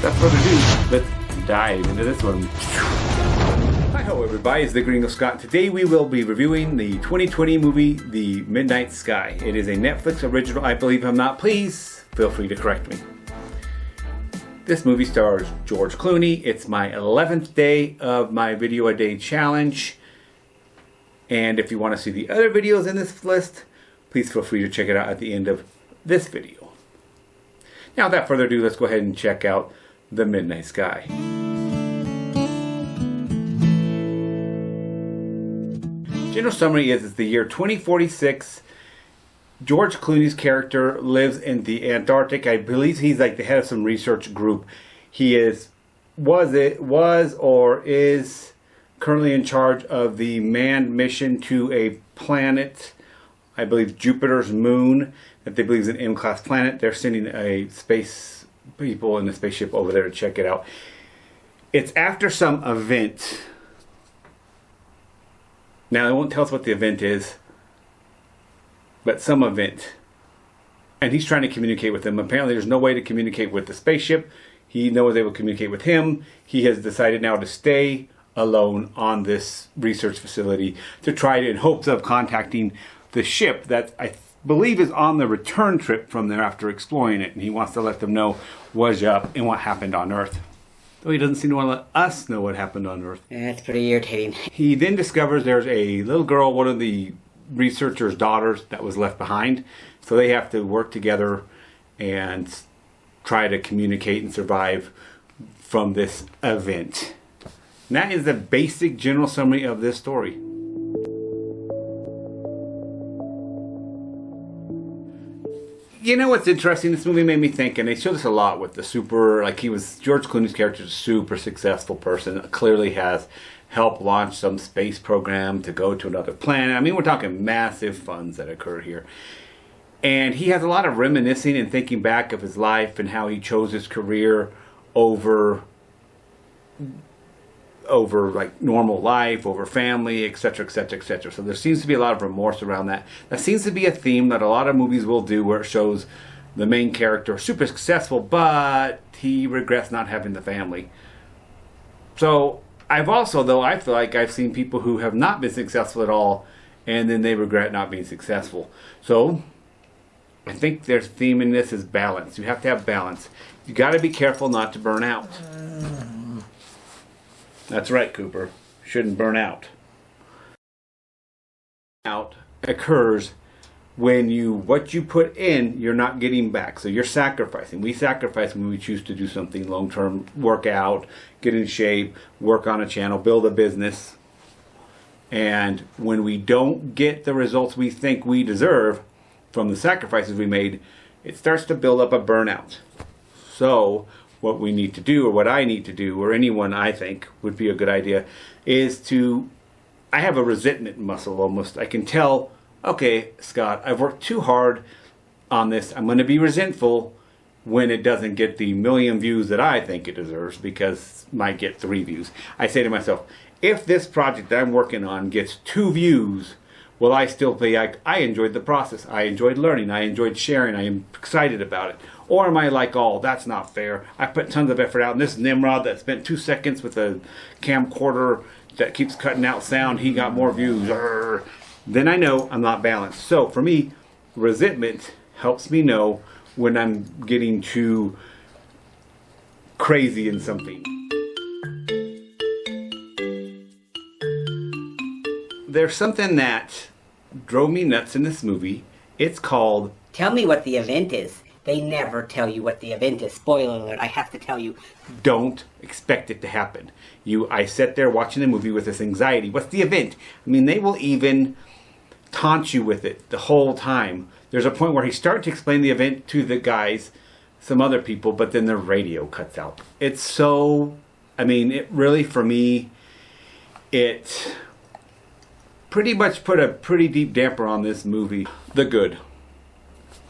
without further ado, let's dive into this one. Hi-ho everybody, it's the Gringo Scott. Today we will be reviewing the 2020 movie, The Midnight Sky. It is a Netflix original, I believe I'm not. Please feel free to correct me. This movie stars George Clooney. It's my 11th day of my video a day challenge. And if you want to see the other videos in this list, please feel free to check it out at the end of this video. Now without further ado, let's go ahead and check out The Midnight Sky. General summary is it's the year 2046. George Clooney's character lives in the Antarctic. I believe he's like the head of some research group. He was or is currently in charge of the manned mission to a planet, I believe Jupiter's moon, that they believe is an M-class planet. They're sending a space people in the spaceship over there to check it out. It's after some event. Now, they won't tell us what the event is, but some event. And he's trying to communicate with them. Apparently, there's no way to communicate with the spaceship. He knows they will communicate with him. He has decided now to stay alone on this research facility to try to, in hopes of contacting the ship that I believe is on the return trip from there after exploring it. And he wants to let them know what's up and what happened on Earth. Though he doesn't seem to want to let us know what happened on Earth. That's pretty irritating. He then discovers there's a little girl, one of the researcher's daughters, that was left behind. So they have to work together and try to communicate and survive from this event. And that is the basic general summary of this story. You know what's interesting? This movie made me think, and they show this a lot with the George Clooney's character is a super successful person, clearly has helped launch some space program to go to another planet. I mean, we're talking massive funds that occur here. And he has a lot of reminiscing and thinking back of his life and how he chose his career over like normal life, over family, etc., etc., etc. So there seems to be a lot of remorse around that. That seems to be a theme that a lot of movies will do, where it shows the main character super successful, but he regrets not having the family. So I feel like I've seen people who have not been successful at all, and then they regret not being successful. So I think their theme in this is balance. You have to have balance. You got to be careful not to burn out. That's right, Cooper. Shouldn't burn out. Out occurs when what you put in, you're not getting back. So you're sacrificing. We sacrifice when we choose to do something long-term, work out, get in shape, work on a channel, build a business. And when we don't get the results we think we deserve from the sacrifices we made, it starts to build up a burnout. So what we need to do, or what I need to do, or anyone I think would be a good idea, is I have a resentment muscle almost. I can tell, okay, Scott, I've worked too hard on this. I'm going to be resentful when it doesn't get the 1 million views that I think it deserves, because it might get 3 views. I say to myself, if this project that I'm working on gets 2 views, will I still be like, I enjoyed the process, I enjoyed learning, I enjoyed sharing, I am excited about it? Or am I like, oh, that's not fair, I put tons of effort out, and this Nimrod that spent 2 seconds with a camcorder that keeps cutting out sound, he got more views. Then I know I'm not balanced. So for me, resentment helps me know when I'm getting too crazy in something. There's something that drove me nuts in this movie. It's called... Tell me what the event is. They never tell you what the event is. Spoiler alert, I have to tell you. Don't expect it to happen. I sat there watching the movie with this anxiety. What's the event? I mean, they will even taunt you with it the whole time. There's a point where he starts to explain the event to the guys, some other people, but then the radio cuts out. It's so... I mean, it really, for me, it pretty much put a pretty deep damper on this movie. The good.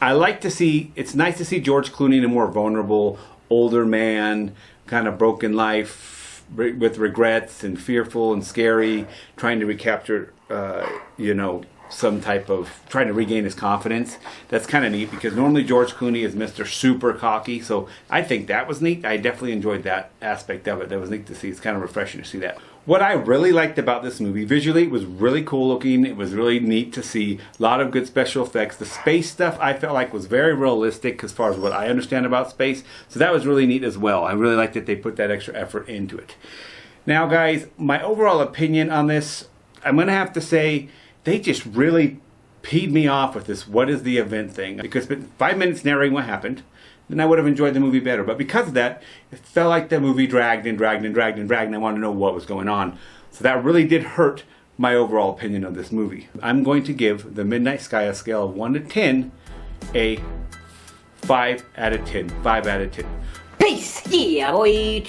It's nice to see George Clooney in a more vulnerable, older man, kind of broken life, with regrets and fearful and scary, trying to recapture, some type of trying to regain his confidence. That's kind of neat because normally George Clooney is Mr. Super cocky, so I think that was neat. I definitely enjoyed that aspect of it. That was neat to see. It's kind of refreshing to see that. What I really liked about this movie, visually, it was really cool looking. It was really neat to see. A lot of good special effects. The space stuff I felt like was very realistic as far as what I understand about space. So that was really neat as well. I really liked that they put that extra effort into it. Now guys, my overall opinion on this, I'm going to have to say they just really peed me off with this what is the event thing. Because 5 minutes narrating what happened, then I would have enjoyed the movie better. But because of that, it felt like the movie dragged and dragged and dragged and dragged, and I wanted to know what was going on. So that really did hurt my overall opinion of this movie. I'm going to give The Midnight Sky a scale of 1 to 10 a 5 out of 10. 5 out of 10. Peace! Yeah, boy!